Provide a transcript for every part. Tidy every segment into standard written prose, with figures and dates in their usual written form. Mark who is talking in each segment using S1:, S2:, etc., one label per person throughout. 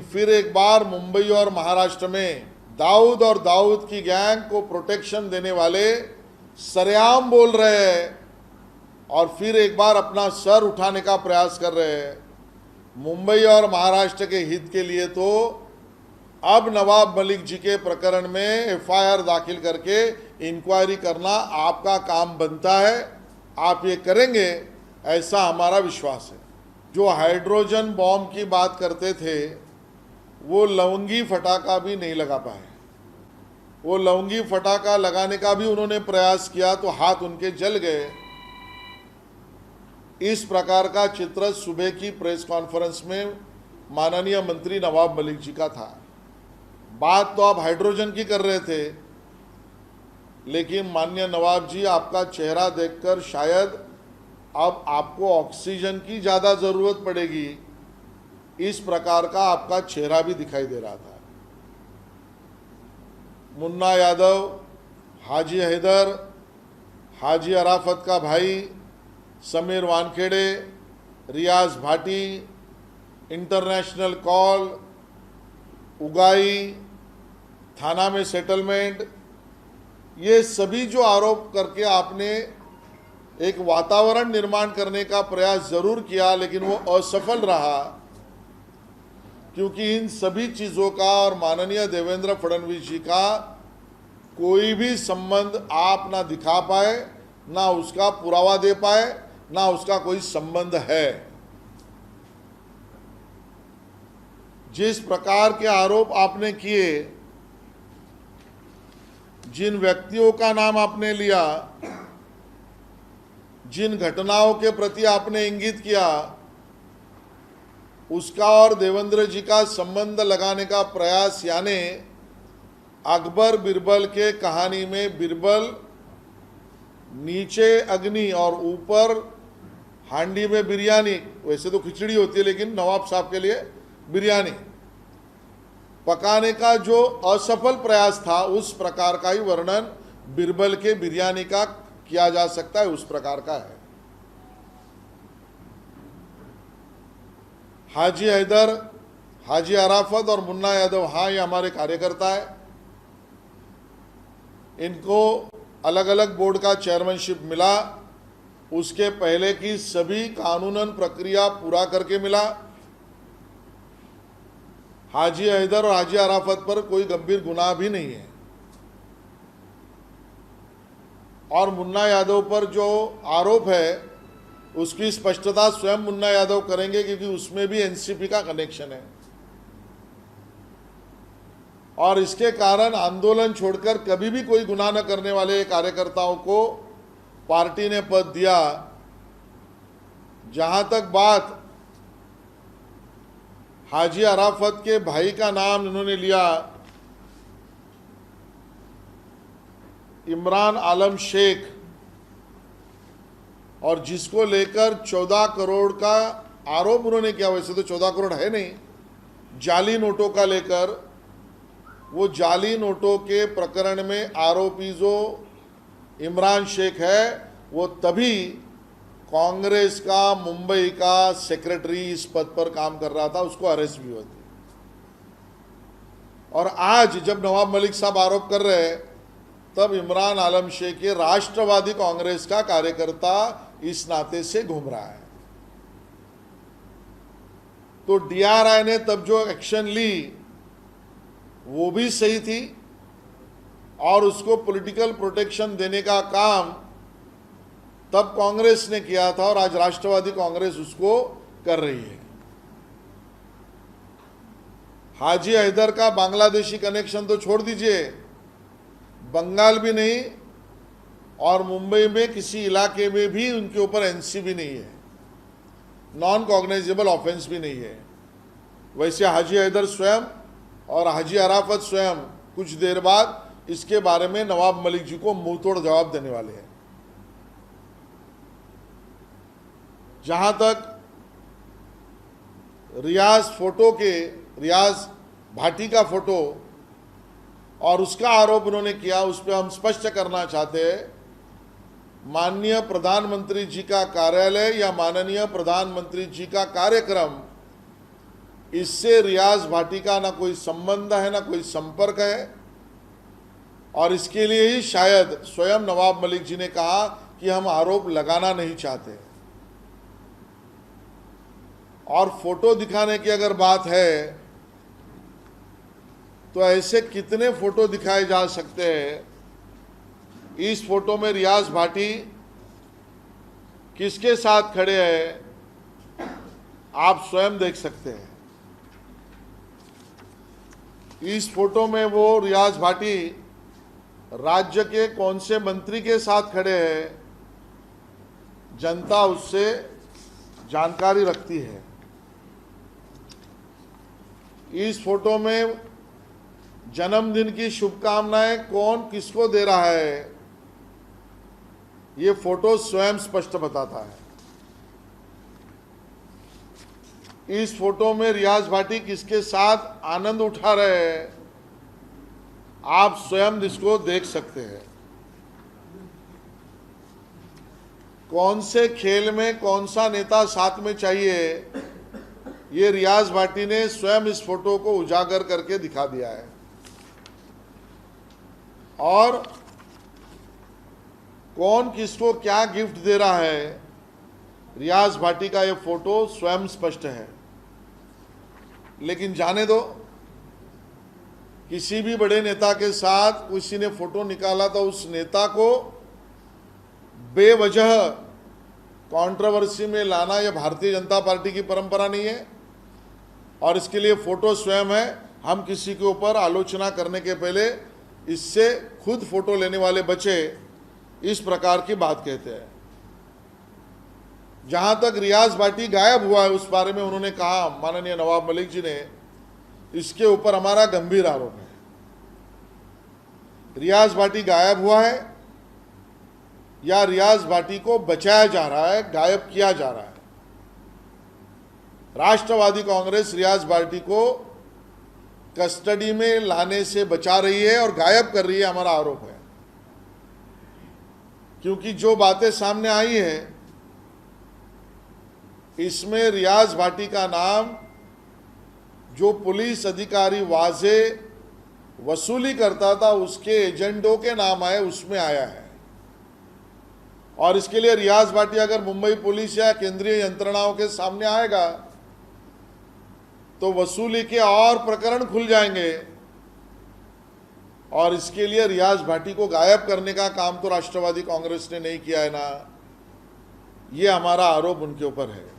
S1: फिर एक बार मुंबई और महाराष्ट्र में दाऊद और दाऊद की गैंग को प्रोटेक्शन देने वाले सरेआम बोल रहे हैं और फिर एक बार अपना सर उठाने का प्रयास कर रहे हैं। मुंबई और महाराष्ट्र के हित के लिए तो अब नवाब मलिक जी के प्रकरण में एफआईआर दाखिल करके इंक्वायरी करना आपका काम बनता है। आप ये करेंगे ऐसा हमारा विश्वास है। जो हाइड्रोजन बॉम्ब की बात करते थे वो लवंगी फटाका भी नहीं लगा पाए। वो लवंगी फटाका लगाने का भी उन्होंने प्रयास किया तो हाथ उनके जल गए। इस प्रकार का चित्र सुबह की प्रेस कॉन्फ्रेंस में माननीय मंत्री नवाब मलिक जी का था। बात तो आप हाइड्रोजन की कर रहे थे, लेकिन माननीय नवाब जी आपका चेहरा देखकर शायद अब आपको ऑक्सीजन की ज़्यादा ज़रूरत पड़ेगी, इस प्रकार का आपका चेहरा भी दिखाई दे रहा था। मुन्ना यादव, हाजी हैदर, हाजी अराफत का भाई समीर वानखेड़े, रियाज भाटी, इंटरनेशनल कॉल, उगाई, थाना में सेटलमेंट, ये सभी जो आरोप करके आपने एक वातावरण निर्माण करने का प्रयास जरूर किया, लेकिन वो असफल रहा, क्योंकि इन सभी चीज़ों का और माननीय देवेंद्र फडणवीस जी का कोई भी संबंध आप ना दिखा पाए, ना उसका पुरावा दे पाए, ना उसका कोई संबंध है। जिस प्रकार के आरोप आपने किए, जिन व्यक्तियों का नाम आपने लिया, जिन घटनाओं के प्रति आपने इंगित किया, उसका और देवेंद्र जी का संबंध लगाने का प्रयास, यानी अकबर बिरबल के कहानी में बिरबल नीचे अग्नि और ऊपर हांडी में बिरयानी, वैसे तो खिचड़ी होती है लेकिन नवाब साहब के लिए बिरयानी पकाने का जो असफल प्रयास था, उस प्रकार का ही वर्णन बिरबल के बिरयानी का किया जा सकता है, उस प्रकार का है। हाजी हैदर, हाजी अराफत और मुन्ना यादव, हाँ ये हमारे कार्यकर्ता है। इनको अलग अलग बोर्ड का चेयरमैनशिप मिला, उसके पहले की सभी कानूनन प्रक्रिया पूरा करके मिला। हाजी हैदर और हाजी अराफत पर कोई गंभीर गुनाह भी नहीं है, और मुन्ना यादव पर जो आरोप है उसकी स्पष्टता स्वयं मुन्ना यादव करेंगे, क्योंकि उसमें भी एनसीपी का कनेक्शन है। और इसके कारण आंदोलन छोड़कर कभी भी कोई गुनाह न करने वाले कार्यकर्ताओं को पार्टी ने पद दिया। जहां तक बात हाजी अराफत के भाई का नाम इन्होंने लिया, इमरान आलम शेख, और जिसको लेकर 14 करोड़ का आरोप उन्होंने किया, वैसे तो 14 करोड़ है नहीं, जाली नोटों का लेकर, वो जाली नोटों के प्रकरण में आरोपी जो इमरान शेख है, वो तभी कांग्रेस का मुंबई का सेक्रेटरी इस पद पर काम कर रहा था, उसको अरेस्ट भी हुआ था। और आज जब नवाब मलिक साहब आरोप कर रहे हैं, तब इमरान आलम शेख ये राष्ट्रवादी कांग्रेस का कार्यकर्ता इस नाते से घूम रहा है। तो डीआरआई ने तब जो एक्शन ली वो भी सही थी, और उसको पॉलिटिकल प्रोटेक्शन देने का काम तब कांग्रेस ने किया था, और आज राष्ट्रवादी कांग्रेस उसको कर रही है। हाजी हैदर का बांग्लादेशी कनेक्शन तो छोड़ दीजिए, बंगाल भी नहीं और मुंबई में किसी इलाके में भी उनके ऊपर एनसीबी नहीं है, नॉन कॉग्नाइजेबल ऑफेंस भी नहीं है। वैसे हाजी हैदर स्वयं और हाजी अराफत स्वयं कुछ देर बाद इसके बारे में नवाब मलिक जी को मुंह तोड़ जवाब देने वाले हैं। जहां तक रियाज भाटी का फोटो और उसका आरोप उन्होंने किया, उस पर हम स्पष्ट करना चाहते हैं, माननीय प्रधानमंत्री जी का कार्यालय या माननीय प्रधानमंत्री जी का कार्यक्रम इससे रियाज भाटी का ना कोई संबंध है ना कोई संपर्क है, और इसके लिए ही शायद स्वयं नवाब मलिक जी ने कहा कि हम आरोप लगाना नहीं चाहते। और फोटो दिखाने की अगर बात है तो ऐसे कितने फोटो दिखाए जा सकते हैं। इस फोटो में रियाज भाटी किसके साथ खड़े हैं आप स्वयं देख सकते हैं। इस फोटो में वो रियाज भाटी राज्य के कौन से मंत्री के साथ खड़े हैं, जनता उससे जानकारी रखती है। इस फोटो में जन्मदिन की शुभकामनाएं कौन किसको दे रहा है, ये फोटो स्वयं स्पष्ट बताता है। इस फोटो में रियाज भाटी किसके साथ आनंद उठा रहे हैं, आप स्वयं इसको देख सकते हैं। कौन से खेल में कौन सा नेता साथ में चाहिए, ये रियाज भाटी ने स्वयं इस फोटो को उजागर करके दिखा दिया है। और कौन किसको क्या गिफ्ट दे रहा है, रियाज भाटी का ये फोटो स्वयं स्पष्ट है। लेकिन जाने दो, किसी भी बड़े नेता के साथ किसी ने फोटो निकाला तो उस नेता को बेवजह कंट्रोवर्सी में लाना यह भारतीय जनता पार्टी की परंपरा नहीं है। और इसके लिए फोटो स्वयं है। हम किसी के ऊपर आलोचना करने के पहले इससे खुद फोटो लेने वाले बचे, इस प्रकार की बात कहते हैं। जहां तक रियाज भाटी गायब हुआ है उस बारे में उन्होंने कहा, माननीय नवाब मलिक जी ने, इसके ऊपर हमारा गंभीर आरोप है। रियाज भाटी गायब हुआ है या रियाज भाटी को बचाया जा रहा है, गायब किया जा रहा है। राष्ट्रवादी कांग्रेस रियाज भाटी को कस्टडी में लाने से बचा रही है और गायब कर रही है, हमारा आरोप है। क्योंकि जो बातें सामने आई हैं इसमें रियाज भाटी का नाम, जो पुलिस अधिकारी वाजे वसूली करता था उसके एजेंटों के नाम आए, उसमें आया है। और इसके लिए रियाज भाटी अगर मुंबई पुलिस या केंद्रीय यंत्रणाओं के सामने आएगा तो वसूली के और प्रकरण खुल जाएंगे। और इसके लिए रियाज भाटी को गायब करने का काम तो राष्ट्रवादी कांग्रेस ने नहीं किया है ना, ये हमारा आरोप उनके ऊपर है।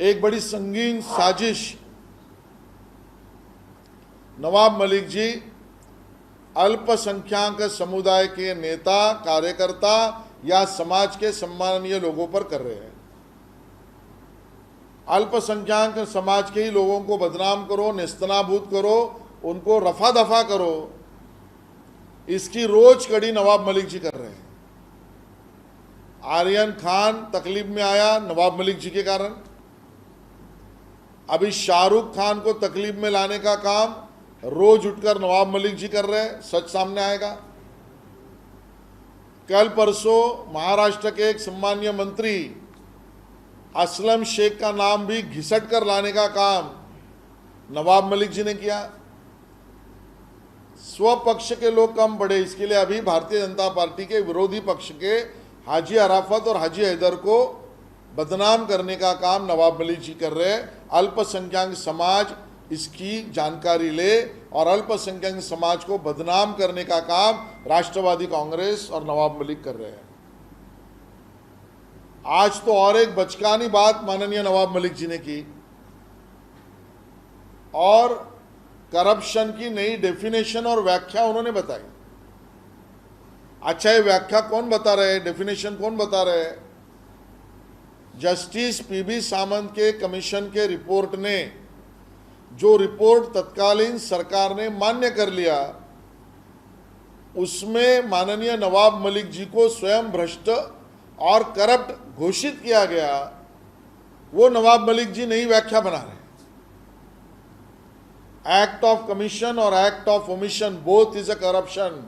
S1: एक बड़ी संगीन साजिश नवाब मलिक जी अल्पसंख्यक समुदाय के नेता, कार्यकर्ता या समाज के सम्माननीय लोगों पर कर रहे हैं। अल्पसंख्यक समाज के ही लोगों को बदनाम करो, नेस्तनाबूद करो, उनको रफा दफा करो, इसकी रोज कड़ी नवाब मलिक जी कर रहे हैं। आर्यन खान तकलीफ में आया नवाब मलिक जी के कारण, अभी शाहरुख खान को तकलीफ में लाने का काम रोज उठकर नवाब मलिक जी कर रहे हैं, सच सामने आएगा। कल परसों महाराष्ट्र के एक सम्मानीय मंत्री असलम शेख का नाम भी घिसट कर लाने का काम नवाब मलिक जी ने किया। स्वपक्ष के लोग कम पड़े, इसके लिए अभी भारतीय जनता पार्टी के विरोधी पक्ष के हाजी अराफत और हाजी हैदर को बदनाम करने का काम नवाब मलिक जी कर रहे हैं। अल्पसंख्यक समाज इसकी जानकारी ले और अल्पसंख्यक समाज को बदनाम करने का काम राष्ट्रवादी कांग्रेस और नवाब मलिक कर रहे हैं। आज तो और एक बचकानी बात माननीय नवाब मलिक जी ने की और करप्शन की नई डेफिनेशन और व्याख्या उन्होंने बताई। अच्छा, ये व्याख्या कौन बता रहे हैं, डेफिनेशन कौन बता रहे हैं? जस्टिस पीबी सामंत के कमीशन के रिपोर्ट ने, जो रिपोर्ट तत्कालीन सरकार ने मान्य कर लिया, उसमें माननीय नवाब मलिक जी को स्वयं भ्रष्ट और करप्ट घोषित किया गया। वो नवाब मलिक जी नई व्याख्या बना रहे हैं। एक्ट ऑफ कमीशन और act of omission both is a corruption,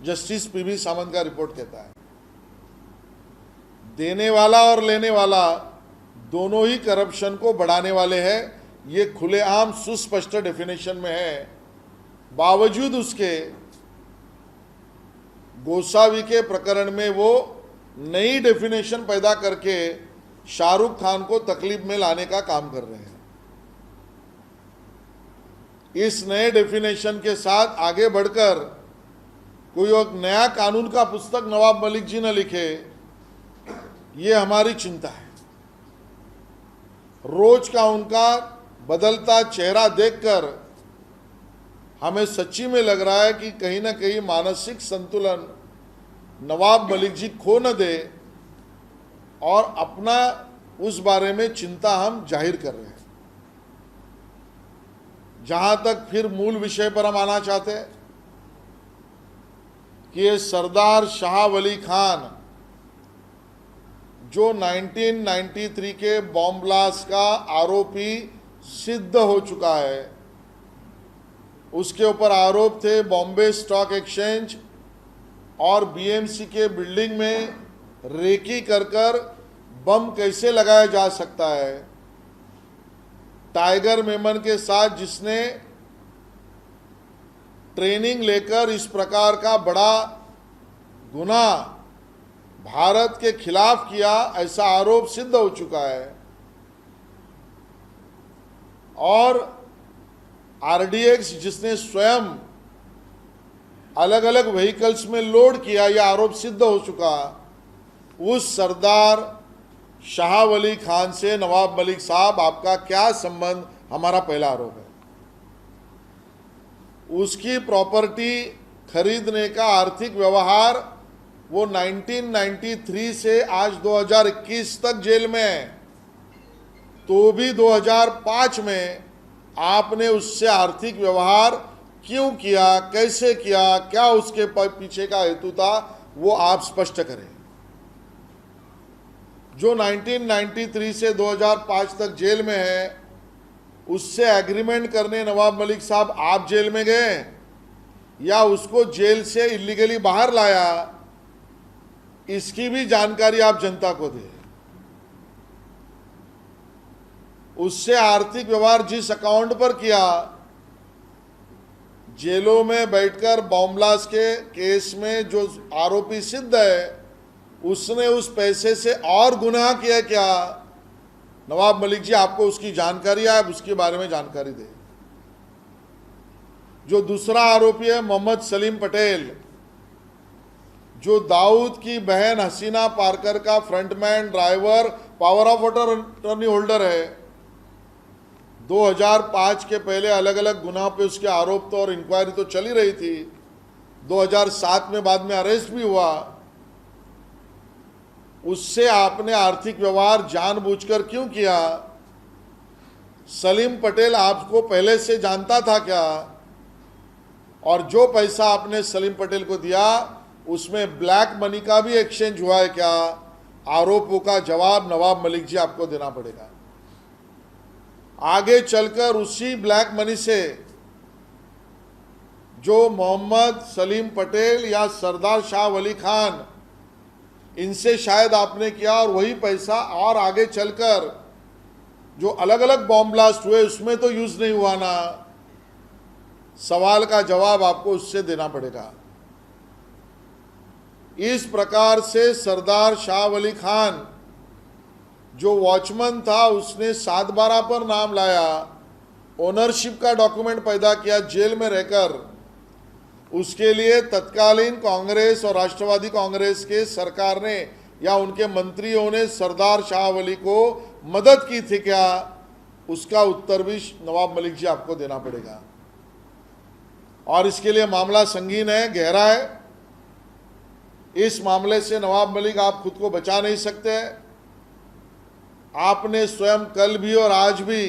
S1: justice P B Samant का रिपोर्ट कहता है। देने वाला और लेने वाला दोनों ही करप्शन को बढ़ाने वाले हैं। ये खुलेआम सुस्पष्ट डेफिनेशन में है। बावजूद उसके गोसावी के प्रकरण में वो नई डेफिनेशन पैदा करके शाहरुख खान को तकलीफ में लाने का काम कर रहे हैं। इस नए डेफिनेशन के साथ आगे बढ़कर कोई एक नया कानून का पुस्तक नवाब मलिक जी न लिखे, ये हमारी चिंता है। रोज का उनका बदलता चेहरा देखकर हमें सच्ची में लग रहा है कि कहीं ना कहीं मानसिक संतुलन नवाब मलिक जी खो न दे, और अपना उस बारे में चिंता हम जाहिर कर रहे हैं। जहां तक फिर मूल विषय पर हम आना चाहते हैं कि ये सरदार शाह वली खान जो 1993 के बॉम्ब ब्लास्ट का आरोपी सिद्ध हो चुका है, उसके ऊपर आरोप थे बॉम्बे स्टॉक एक्सचेंज और बीएमसी के बिल्डिंग में रेकी कर बम कैसे लगाया जा सकता है। टाइगर मेमन के साथ जिसने ट्रेनिंग लेकर इस प्रकार का बड़ा गुनाह भारत के खिलाफ किया, ऐसा आरोप सिद्ध हो चुका है। और आरडीएक्स जिसने स्वयं अलग अलग व्हीकल्स में लोड किया, यह आरोप सिद्ध हो चुका। उस सरदार शाह वली खान से नवाब मलिक साहब आपका क्या संबंध, हमारा पहला आरोप है। उसकी प्रॉपर्टी खरीदने का आर्थिक व्यवहार वो 1993 से आज 2021 तक जेल में है, तो भी 2005 में आपने उससे आर्थिक व्यवहार क्यों किया, कैसे किया, क्या उसके पीछे का हेतु था, वो आप स्पष्ट करें। जो 1993 से 2005 तक जेल में है, उससे एग्रीमेंट करने नवाब मलिक साहब आप जेल में गए या उसको जेल से इलीगली बाहर लाया, इसकी भी जानकारी आप जनता को दें। उससे आर्थिक व्यवहार जिस अकाउंट पर किया, जेलों में बैठकर बॉम्ब ब्लास्ट के केस में जो आरोपी सिद्ध है, उसने उस पैसे से और गुनाह किया क्या, नवाब मलिक जी आपको उसकी जानकारी है, आप उसके बारे में जानकारी दें। जो दूसरा आरोपी है मोहम्मद सलीम पटेल, जो दाऊद की बहन हसीना पारकर का frontman, driver, power of attorney holder है। 2005 के पहले अलग अलग गुनाह पे उसके आरोप तो और इंक्वायरी तो चली रही थी। 2007 में बाद में अरेस्ट भी हुआ। उससे आपने आर्थिक व्यवहार जानबूझकर क्यों किया? सलीम पटेल आपको पहले से जानता था क्या? और जो पैसा आपने सलीम पटेल को दिया, उसमें ब्लैक मनी का भी एक्सचेंज हुआ है क्या? आरोपों का जवाब नवाब मलिक जी आपको देना पड़ेगा। आगे चलकर उसी ब्लैक मनी से जो मोहम्मद सलीम पटेल या सरदार शाह वली खान, इनसे शायद आपने किया, और वही पैसा और आगे चलकर जो अलग अलग बॉम्ब ब्लास्ट हुए उसमें तो यूज नहीं हुआ ना। सवाल का जवाब आपको उससे देना पड़ेगा। इस प्रकार से सरदार शाह वली खान जो वॉचमैन था, उसने 7/12 पर नाम लाया, ओनरशिप का डॉक्यूमेंट पैदा किया जेल में रहकर। उसके लिए तत्कालीन कांग्रेस और राष्ट्रवादी कांग्रेस के सरकार ने या उनके मंत्रियों ने सरदार शाह वली को मदद की थी क्या? उसका उत्तर भी नवाब मलिक जी आपको देना पड़ेगा। और इसके लिए मामला संगीन है, गहरा है। इस मामले से नवाब मलिक आप खुद को बचा नहीं सकते। आपने स्वयं कल भी और आज भी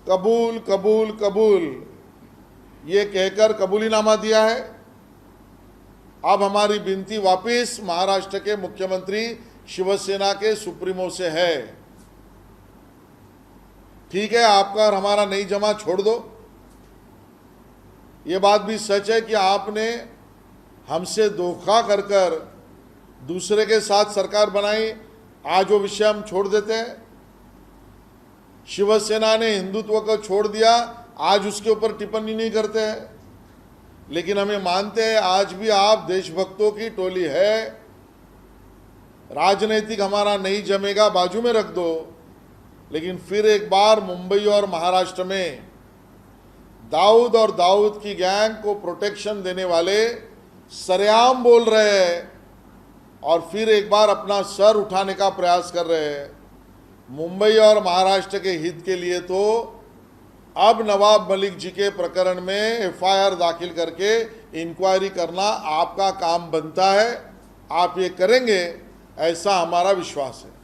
S1: कबूल कबूल कबूल ये कहकर कबूलीनामा दिया है। अब हमारी विनती वापिस महाराष्ट्र के मुख्यमंत्री शिवसेना के सुप्रीमो से है, ठीक है, आपका और हमारा नहीं जमा, छोड़ दो। ये बात भी सच है कि आपने हमसे धोखा कर दूसरे के साथ सरकार बनाई। आज वो विषय हम छोड़ देते हैं। शिवसेना ने हिंदुत्व को छोड़ दिया, आज उसके ऊपर टिप्पणी नहीं करते हैं। लेकिन हमें मानते हैं आज भी आप देशभक्तों की टोली है। राजनीतिक हमारा नहीं जमेगा, बाजू में रख दो, लेकिन फिर एक बार मुंबई और महाराष्ट्र में दाऊद और दाऊद की गैंग को प्रोटेक्शन देने वाले सरेआम बोल रहे हैं और फिर एक बार अपना सर उठाने का प्रयास कर रहे हैं। मुंबई और महाराष्ट्र के हित के लिए तो अब नवाब मलिक जी के प्रकरण में एफआईआर दाखिल करके इंक्वायरी करना आपका काम बनता है। आप ये करेंगे, ऐसा हमारा विश्वास है।